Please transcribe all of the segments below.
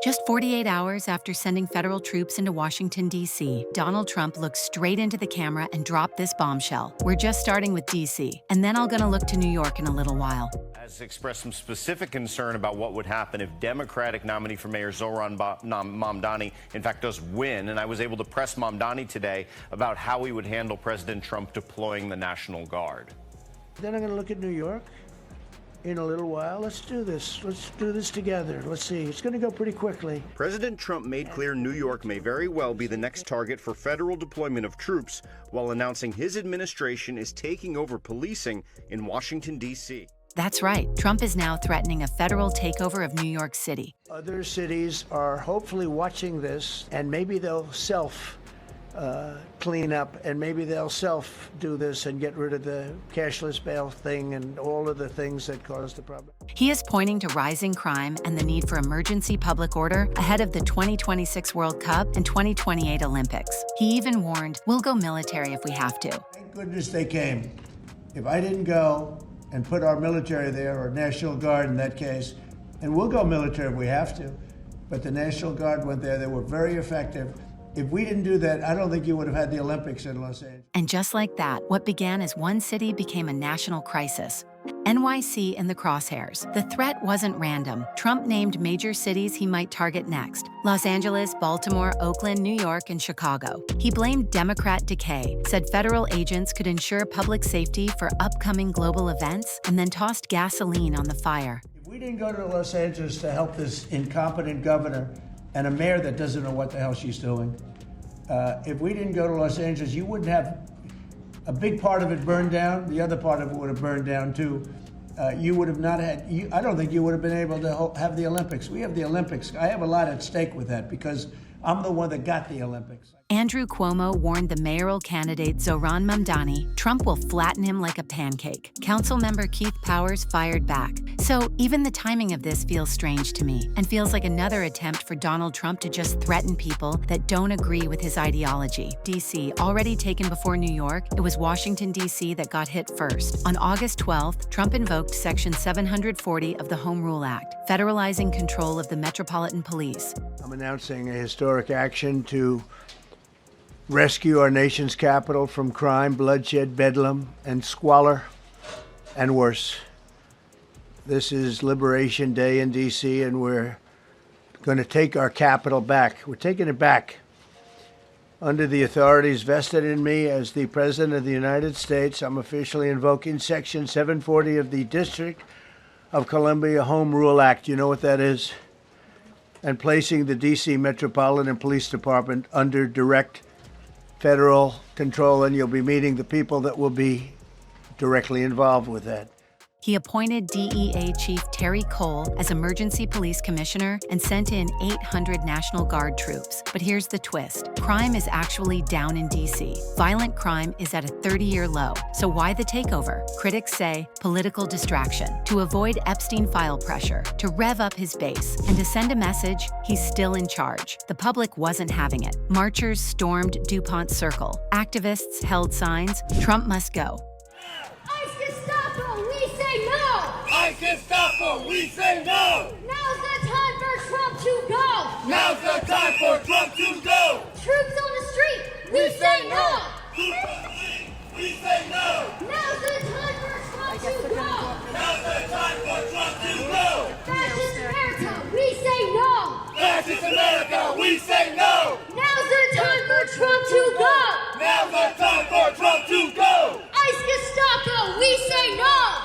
Just 48 hours after sending federal troops into Washington, D.C., Donald Trump looked straight into the camera and dropped this bombshell. We're just starting with D.C., and then I'm gonna look to New York in a little while. Has expressed some specific concern about what would happen if Democratic nominee for Mayor Zohran Mamdani, in fact, does win. And I was able to press Mamdani today about how he would handle President Trump deploying the National Guard. Then I'm going to look at New York in a little while. Let's do this. Let's do this together. Let's see. It's going to go pretty quickly. President Trump made clear New York may very well be the next target for federal deployment of troops, while announcing his administration is taking over policing in Washington, D.C. That's right. Trump is now threatening a federal takeover of New York City. Other cities are hopefully watching this, and maybe they'll clean up, and maybe they'll do this and get rid of the cashless bail thing and all of the things that caused the problem. He is pointing to rising crime and the need for emergency public order ahead of the 2026 World Cup and 2028 Olympics. He even warned, we'll go military if we have to. Thank goodness they came. If I didn't go and put our military there, or National Guard in that case, and we'll go military if we have to, but the National Guard went there. They were very effective. If we didn't do that, I don't think you would have had the Olympics in Los Angeles. And just like that, what began as one city became a national crisis. NYC in the crosshairs. The threat wasn't random. Trump named major cities he might target next: Los Angeles, Baltimore, Oakland, New York, and Chicago. He blamed Democrat decay, said federal agents could ensure public safety for upcoming global events, and then tossed gasoline on the fire. If we didn't go to Los Angeles to help this incompetent governor and a mayor that doesn't know what the hell she's doing, if we didn't go to Los Angeles, you wouldn't have a big part of it burned down. The other part of it would have burned down too. You would have not had, I don't think you would have been able to have the Olympics. We have the Olympics. I have a lot at stake with that because I'm the one that got the Olympics. Andrew Cuomo warned the mayoral candidate Zohran Mamdani Trump will flatten him like a pancake. Councilmember Keith Powers fired back. So even the timing of this feels strange to me, and feels like another attempt for Donald Trump to just threaten people that don't agree with his ideology. D.C. already taken before New York, it was Washington, D.C. that got hit first. On August 12th, Trump invoked Section 740 of the Home Rule Act, federalizing control of the Metropolitan Police. I'm announcing a historic action to rescue our nation's capital from crime, bloodshed, bedlam, and squalor, and worse. This is Liberation Day in D.C., and we're going to take our capital back. We're taking it back. Under the authorities vested in me as the President of the United States, I'm officially invoking Section 740 of the District of Columbia Home Rule Act. You know what that is? And placing the D.C. Metropolitan Police Department under direct federal control, and you'll be meeting the people that will be directly involved with that. He appointed DEA Chief Terry Cole as Emergency Police Commissioner and sent in 800 National Guard troops. But here's the twist. Crime is actually down in D.C. Violent crime is at a 30-year low. So why the takeover? Critics say political distraction, to avoid Epstein file pressure, to rev up his base, and to send a message he's still in charge. The public wasn't having it. Marchers stormed DuPont Circle. Activists held signs, Trump must go. Gestapo, we say no! Now's the time for Trump to go! Now's the time for Trump to go! Troops on the street, we say no! We say no! Now's the time for Trump to go! Now's the time for Trump to go! Fascist America, we say no! Fascist America, we say no! Now's the time for Trump to go! Now's the time for Trump to go! ICE Gestapo, we say no!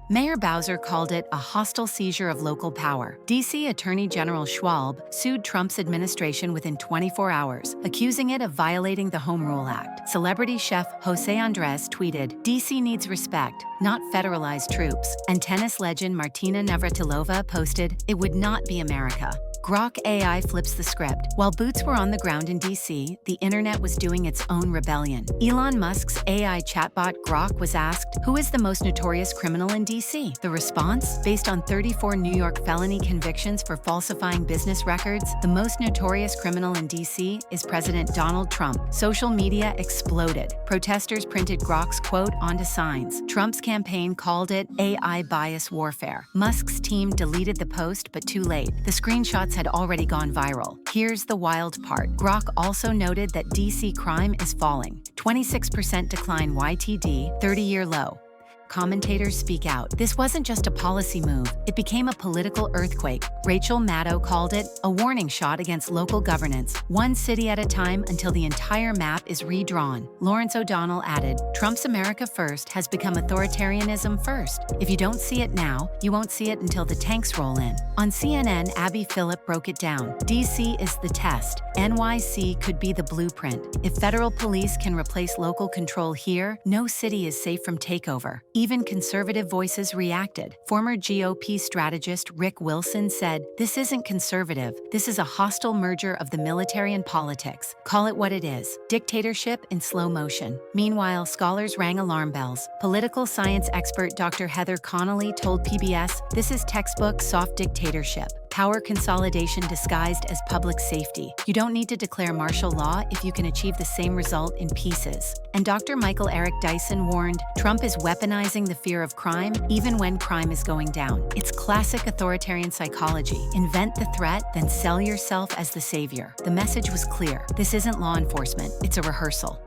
Mayor Bowser called it a hostile seizure of local power. D.C. Attorney General Schwab sued Trump's administration within 24 hours, accusing it of violating the Home Rule Act. Celebrity chef Jose Andres tweeted, "D.C. needs respect, not federalized troops." And tennis legend Martina Navratilova posted, "It would not be America." Grok AI flips the script. While boots were on the ground in DC, the internet was doing its own rebellion. Elon Musk's AI chatbot Grok was asked, "Who is the most notorious criminal in DC?" The response? Based on 34 New York felony convictions for falsifying business records, the most notorious criminal in DC is President Donald Trump. Social media exploded. Protesters printed Grok's quote onto signs. Trump's campaign called it AI bias warfare. Musk's team deleted the post, but too late. The screenshots had already gone viral. Here's the wild part. Grok also noted that DC crime is falling. 26% decline YTD, 30-year low. Commentators speak out. This wasn't just a policy move. It became a political earthquake. Rachel Maddow called it a warning shot against local governance, one city at a time until the entire map is redrawn. Lawrence O'Donnell added, "Trump's America First has become authoritarianism first. If you don't see it now, you won't see it until the tanks roll in." On CNN, Abby Phillip broke it down. DC is the test. NYC could be the blueprint. If federal police can replace local control here, no city is safe from takeover. Even conservative voices reacted. Former GOP strategist Rick Wilson said, "This isn't conservative. This is a hostile merger of the military and politics. Call it what it is. Dictatorship in slow motion." Meanwhile, scholars rang alarm bells. Political science expert Dr. Heather Connolly told PBS, "This is textbook soft dictatorship. Power consolidation disguised as public safety. You don't need to declare martial law if you can achieve the same result in pieces." And Dr. Michael Eric Dyson warned, "Trump is weaponizing the fear of crime even when crime is going down. It's classic authoritarian psychology. Invent the threat, then sell yourself as the savior." The message was clear. This isn't law enforcement, it's a rehearsal.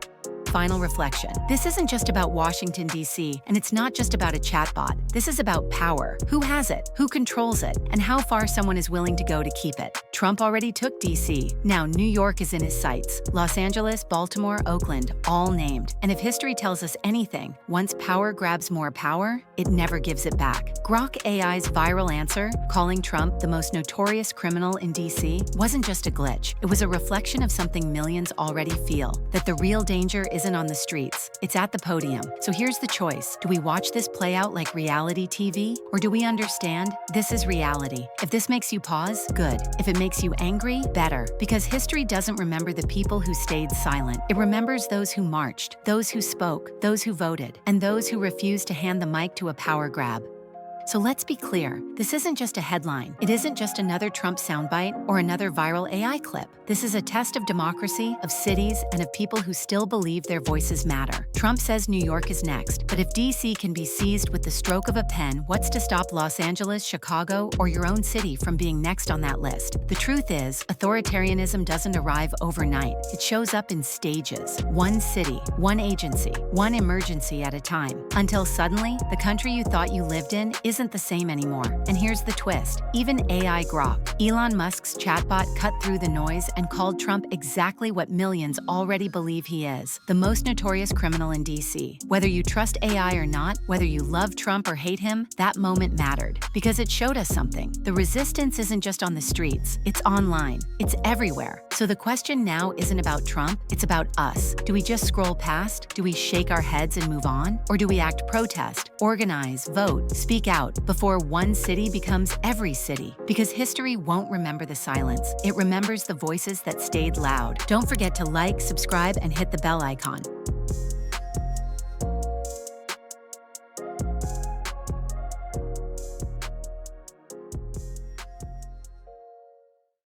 Final reflection. This isn't just about Washington, D.C., and it's not just about a chatbot. This is about power. Who has it? Who controls it? And how far someone is willing to go to keep it. Trump already took D.C. Now New York is in his sights. Los Angeles, Baltimore, Oakland, all named. And if history tells us anything, once power grabs more power, it never gives it back. Grok AI's viral answer, calling Trump the most notorious criminal in D.C., wasn't just a glitch. It was a reflection of something millions already feel, that the real danger isn't on the streets, it's at the podium. So here's the choice. Do we watch this play out like reality TV? Or do we understand this is reality? If this makes you pause, good. If it makes you angry, better. Because history doesn't remember the people who stayed silent. It remembers those who marched, those who spoke, those who voted, and those who refused to hand the mic to a power grab. So let's be clear, this isn't just a headline. It isn't just another Trump soundbite or another viral AI clip. This is a test of democracy, of cities, and of people who still believe their voices matter. Trump says New York is next, but if DC can be seized with the stroke of a pen, what's to stop Los Angeles, Chicago, or your own city from being next on that list? The truth is, authoritarianism doesn't arrive overnight. It shows up in stages. One city, one agency, one emergency at a time. Until suddenly, the country you thought you lived in isn't the same anymore. And here's the twist. Even AI Grok, Elon Musk's chatbot, cut through the noise and called Trump exactly what millions already believe he is, the most notorious criminal in DC. Whether you trust AI or not, whether you love Trump or hate him, that moment mattered. Because it showed us something. The resistance isn't just on the streets, it's online. It's everywhere. So the question now isn't about Trump, it's about us. Do we just scroll past? Do we shake our heads and move on? Or do we act protest, organize, vote, speak out before one city becomes every city? Because history won't remember the silence. It remembers the voices that stayed loud. Don't forget to like, subscribe, and hit the bell icon.